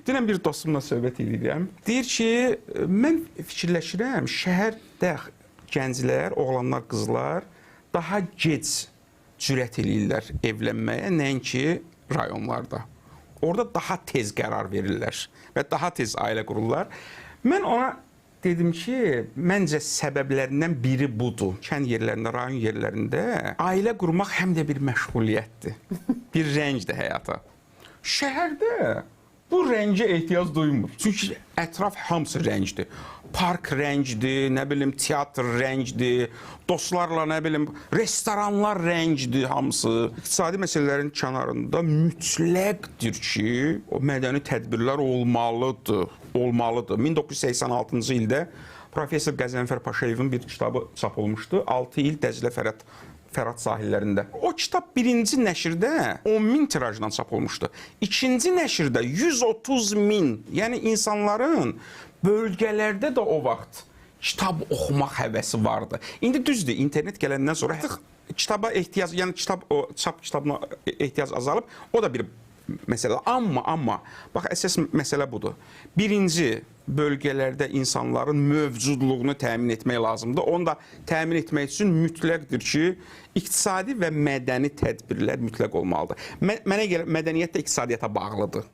Dünən bir dostumla söhbət edirəm. Deyir ki, mən fikirləşirəm, şəhərdə gənclər, oğlanlar, qızlar daha gec cürət eləyirlər evlənməyə, nəinki rayonlarda. Orada daha tez qərar verirlər və daha tez ailə qururlar. Mən ona dedim ki, məncə səbəblərindən biri budur. Kənd yerlərində, rayon yerlərində ailə qurmaq həm də bir məşğuliyyətdir. Bir rəngdir həyata. Şəhərdə bu rəngə ehtiyac duymur. Çünki ətraf hamısı rəngdir. Park rəngdir, nə bilim, teatr rəngdir, dostlarla, nə bilim, restoranlar rəngdir hamısı. İqtisadi məsələlərin kənarında mütləqdir ki, o mədəni tədbirlər olmalıdır. 1986-cı ildə Professor Qəzənfər Paşayevin bir kitabı çap olmuşdu. 6 il Dəclə Fərat sahillərində. O kitab birinci nəşrdə 10.000 tirajdan çap olmuşdu. İkinci nəşrdə 130.000. Yəni insanların bölgələrdə də o vaxt kitab oxumaq həvəsi vardı. İndi düzdür, internet gələndən sonra artıq kitaba ehtiyac, yəni çap kitabına ehtiyac azalıb. O da bir məsələ. Amma bax, əsas məsələ budur. Birinci, bölgələrdə insanların mövcudluğunu təmin etmək lazımdır. Onu da təmin etmək üçün mütləqdir ki, iqtisadi və mədəni tədbirlər mütləq olmalıdır. Mənə görə mədəniyyət də iqtisadiyyata bağlıdır.